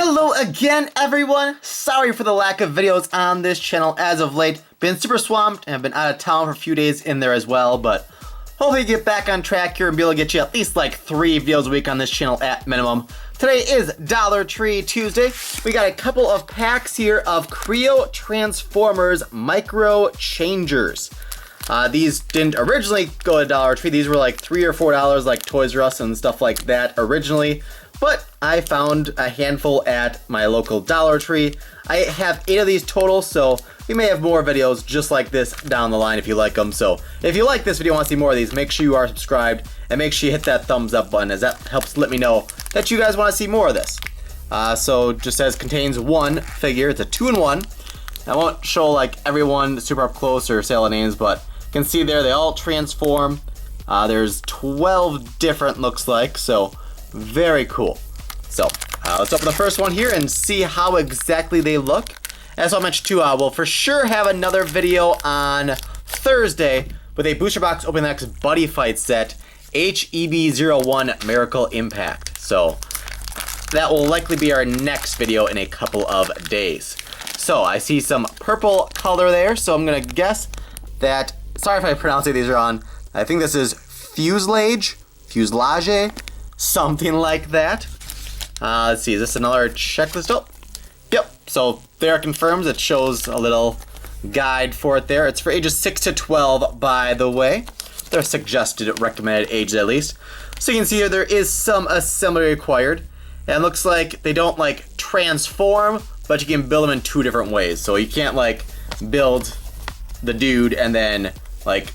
Hello again, everyone! Sorry for the lack of videos on this channel as of late. Been super swamped and have been out of town for a few days in there as well, but hopefully get back on track here and be able to get you at least like 3 videos a week on this channel at minimum. Today is Dollar Tree Tuesday. We got a couple of packs here of Kreo Transformers Micro Changers. These didn't originally go to Dollar Tree. These were like $3 or $4 like Toys R Us and stuff like that originally. But I found a handful at my local Dollar Tree. I have 8 of these total, so we may have more videos just like this down the line if you like them. So if you like this video and want to see more of these, make sure you are subscribed and make sure you hit that thumbs up button, as that helps let me know that you guys want to see more of this. So just says contains one figure. It's a 2-in-1. I won't show like everyone super up close or say all the names, but you can see there they all transform. There's 12 different looks like, so very cool. So let's open the first one here and see how exactly they look. As I mentioned too, we'll for sure have another video on Thursday with a booster box opening the next Buddy Fight set, HEB01 Miracle Impact. So that will likely be our next video in a couple of days. So I see some purple color there, so I'm gonna guess that, sorry if I pronounce these wrong, I think this is fuselage, something like that. Let's see, is this another checklist? Oh, yep. So there it confirms. It shows a little guide for it there. It's for ages 6 to 12, by the way. Their suggested recommended age at least. So you can see here there is some assembly required. And it looks like they don't like transform, but you can build them in 2 different ways. So you can't like build the dude and then like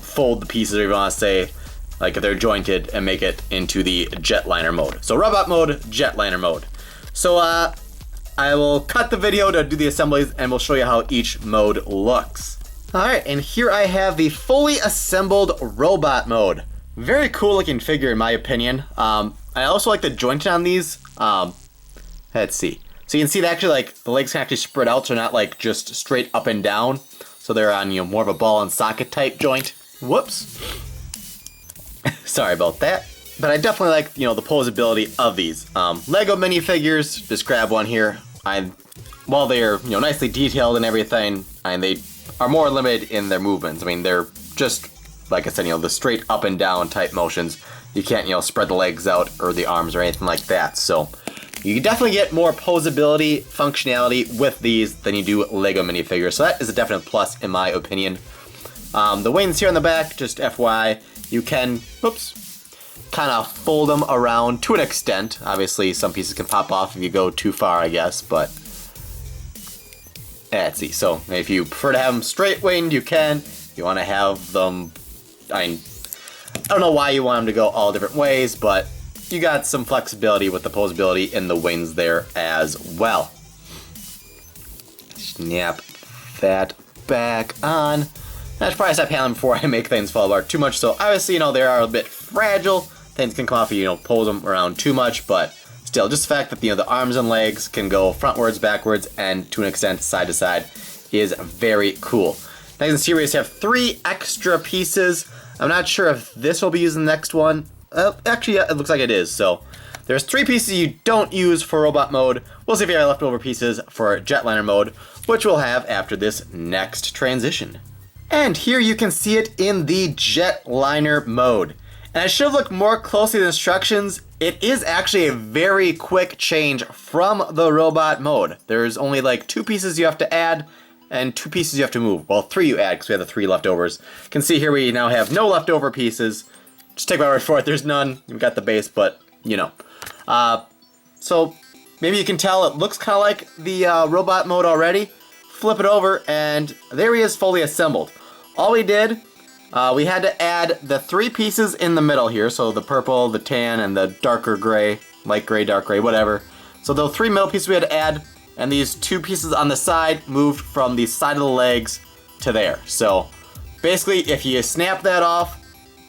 fold the pieces, or you want to say, like if they're jointed, and make it into the jetliner mode. So robot mode, jetliner mode. So I will cut the video to do the assemblies and we'll show you how each mode looks. Alright, and here I have the fully assembled robot mode. Very cool looking figure in my opinion. I also like the jointing on these. Let's see. So you can see that actually like the legs can actually spread out, so not like just straight up and down. So they're on, you know, more of a ball and socket type joint. Whoops. Sorry about that. But I definitely like, you know, the posability of these. Lego minifigures, just grab one here. While they're, you know, nicely detailed and everything, and they are more limited in their movements. I mean, they're just, like I said, you know, the straight up and down type motions. You can't, you know, spread the legs out or the arms or anything like that. So you can definitely get more posability, functionality with these than you do Lego minifigures. So that is a definite plus in my opinion. The wings here on the back, just FYI, you can, kind of fold them around to an extent. Obviously, some pieces can pop off if you go too far, I guess, but let's see. So if you prefer to have them straight winged, you can. If you want to have them, I don't know why you want them to go all different ways, but you got some flexibility with the posability in the wings there as well. Snap that back on. I should probably stop handling before I make things fall apart too much. So obviously, you know, they are a bit fragile. Things can come off if you don't pose them around too much, but still, just the fact that, you know, the arms and legs can go frontwards, backwards, and to an extent side to side is very cool. Now you can see we just have 3 extra pieces. I'm not sure if this will be used in the next one. Actually, yeah, it looks like it is. So there's 3 pieces you don't use for robot mode. We'll see if you have leftover pieces for jetliner mode, which we'll have after this next transition. And here you can see it in the jetliner mode. And I should have looked more closely at the instructions. It is actually a very quick change from the robot mode. There's only like 2 pieces you have to add and 2 pieces you have to move. Well, 3 you add because we have the 3 leftovers. You can see here we now have no leftover pieces. Just take my word for it, there's none. We've got the base, but you know. So maybe you can tell it looks kind of like the robot mode already. Flip it over and there he is, fully assembled. All we did, we had to add the 3 pieces in the middle here, so the purple, the tan, and the darker gray, light gray, dark gray, whatever. So the 3 middle pieces we had to add, and these 2 pieces on the side moved from the side of the legs to there. So basically, if you snap that off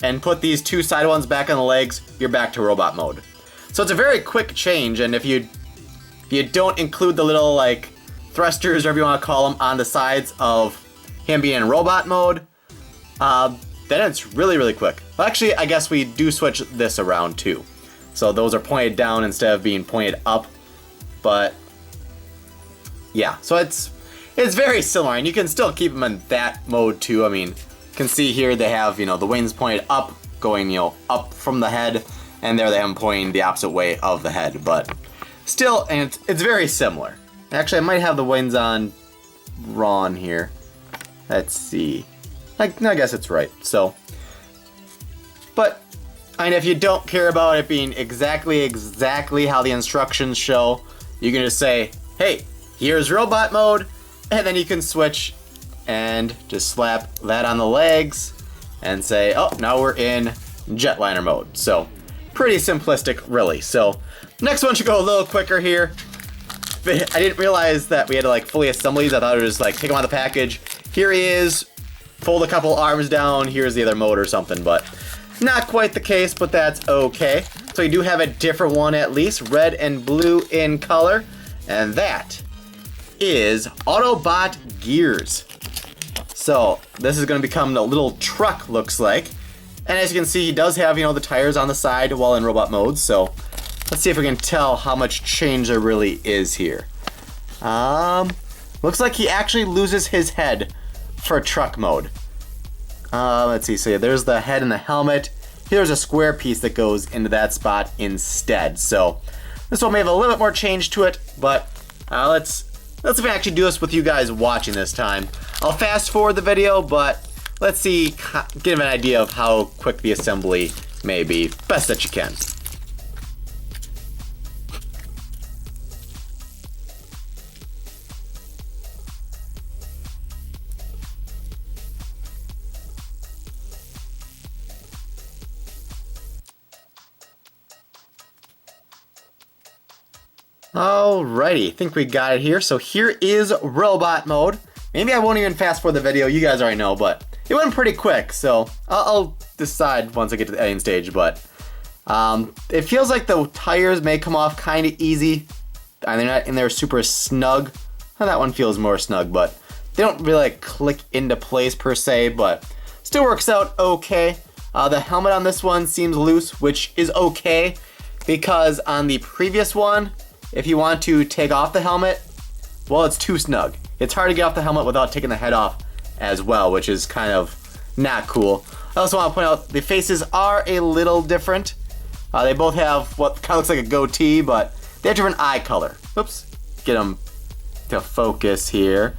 and put these 2 side ones back on the legs, you're back to robot mode. So it's a very quick change, and if you don't include the little like thrusters, or whatever you want to call them, on the sides of him being in robot mode, then it's really, really quick. Well, actually, I guess we do switch this around too. So those are pointed down instead of being pointed up. But yeah, so it's very similar, and you can still keep them in that mode too. I mean, you can see here they have, the wings pointed up, going, up from the head, and there they have them pointing the opposite way of the head, but still, and it's very similar. Actually, I might have the wings on wrong here. Let's see. I guess it's right, so. But, and if you don't care about it being exactly how the instructions show, you can just say, hey, here's robot mode, and then you can switch and just slap that on the legs and say, oh, now we're in jetliner mode. So, pretty simplistic, really. So, next one should go a little quicker here. I didn't realize that we had to fully assemble these. I thought it was just take them out of the package. Here he is, fold a couple arms down, here's the other mode or something, but not quite the case, but that's okay. So we do have a different one at least, red and blue in color, and that is Autobot Gears. So this is going to become a little truck, looks like. And as you can see, he does have, the tires on the side while in robot mode, so let's see if we can tell how much change there really is here. Looks like he actually loses his head for truck mode. Let's see, so there's the head and the helmet. Here's a square piece that goes into that spot instead. So this one may have a little bit more change to it, but let's see if I actually do this with you guys watching this time. I'll fast forward the video, but let's see, get an idea of how quick the assembly may be. Best that you can. Alrighty, I think we got it here. So here is robot mode. Maybe I won't even fast forward the video, you guys already know, but it went pretty quick, so I'll decide once I get to the editing stage, but it feels like the tires may come off kind of easy. They're not in there super snug. Well, that one feels more snug, but they don't really click into place per se, but still works out okay. The helmet on this one seems loose, which is okay, because on the previous one, if you want to take off the helmet, well, it's too snug. It's hard to get off the helmet without taking the head off as well, which is kind of not cool. I also want to point out the faces are a little different. They both have what kind of looks like a goatee, but they have different eye color. Oops, get them to focus here.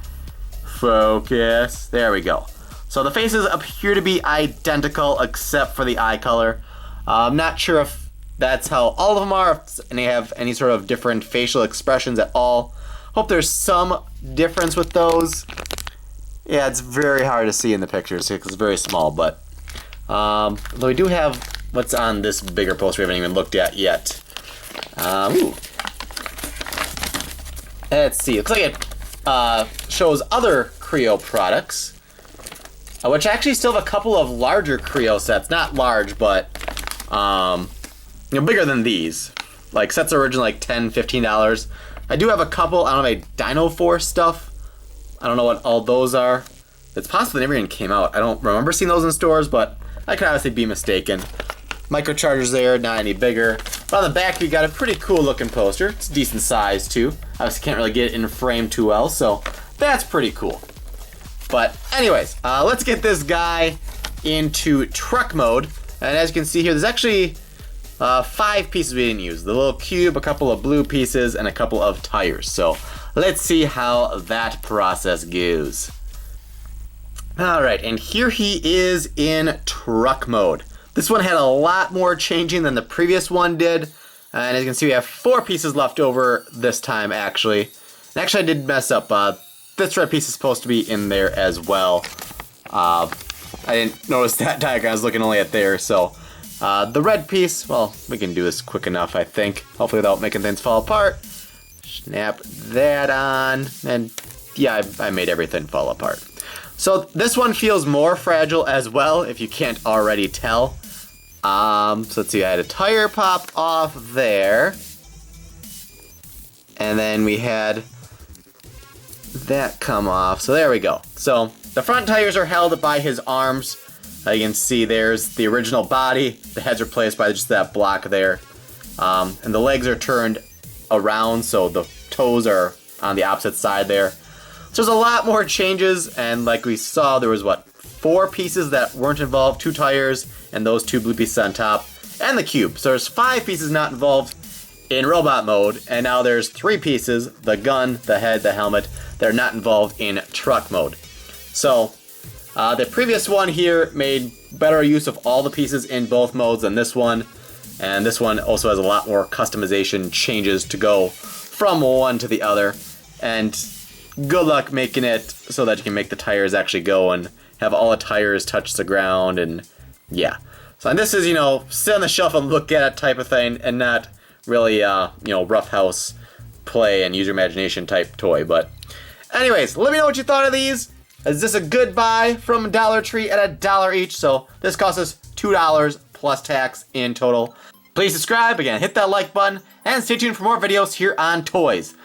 Focus, there we go. So the faces appear to be identical except for the eye color. I'm not sure if that's how all of them are, and they have any sort of different facial expressions at all. Hope there's some difference with those. Yeah, it's very hard to see in the pictures because it's very small, but though we do have what's on this bigger poster we haven't even looked at yet. Let's see, it looks like it shows other Kreo products, which actually still have a couple of larger Kreo sets. Not large, but bigger than these. Like, sets are originally like $10, $15. I do have a couple, I don't know, Dino Force stuff. I don't know what all those are. It's possible they never even came out. I don't remember seeing those in stores, but I could obviously be mistaken. Microchargers there, not any bigger. But on the back, we got a pretty cool looking poster. It's decent size too. Obviously can't really get it in frame too well, so that's pretty cool. But anyways, let's get this guy into truck mode. And as you can see here, there's actually 5 pieces we didn't use. The little cube, a couple of blue pieces, and a couple of tires. So let's see how that process goes. Alright, and here he is in truck mode. This one had a lot more changing than the previous one did. And as you can see, we have 4 pieces left over this time, actually. And actually, I did mess up. This red piece is supposed to be in there as well. I didn't notice that diagram. I was looking only at there, so... the red piece, well, we can do this quick enough, I think. Hopefully without making things fall apart. Snap that on, and yeah, I made everything fall apart. So this one feels more fragile as well, if you can't already tell. So let's see, I had a tire pop off there. And then we had that come off, so there we go. So the front tires are held by his arms. You can see there's the original body, the head's replaced by just that block there. And the legs are turned around, so the toes are on the opposite side there. So there's a lot more changes, and like we saw, there was, what, 4 pieces that weren't involved, 2 tires, and those 2 blue pieces on top, and the cube. So there's 5 pieces not involved in robot mode, and now there's 3 pieces, the gun, the head, the helmet, that are not involved in truck mode. So the previous one here made better use of all the pieces in both modes than this one, and this one also has a lot more customization changes to go from one to the other, and good luck making it so that you can make the tires actually go and have all the tires touch the ground, and yeah. So and this is, you know, sit on the shelf and look at it type of thing, and not really, you know, rough house play and use your imagination type toy. But anyways, let me know what you thought of these. Is this a good buy from Dollar Tree at $1 each? So this cost us $2 plus tax in total. Please subscribe, again, hit that like button, and stay tuned for more videos here on toys.